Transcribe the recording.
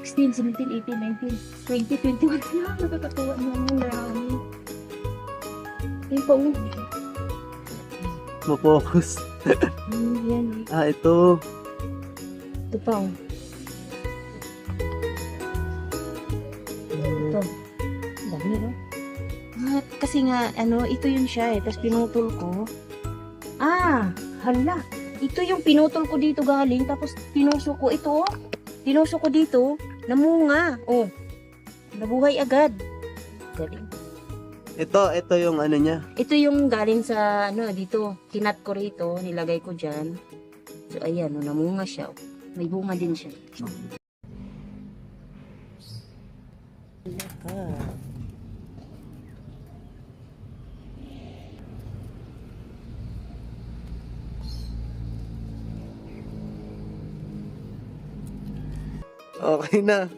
16, 17, 18, 19, 20, 21. Nakakatuwa naman yung marami. Yan pa, oh. Mafocus. Yan. Ito. Ito pa, oh. Ito. Dami, no? Kasi nga, ito yun siya eh. Tapos pinutol ko. Hala. Ito yung pinutol ko dito galing. Tapos tinusok ko ito, oh. Tinusok ko dito. Namunga. Oh. Nabuhay agad. Galing. Ito yung ano niya. Ito yung galing sa, dito. Kinat ko rito. Nilagay ko dyan. So, ayan, oh, namunga siya. Oh. May bunga din siya. Okay na.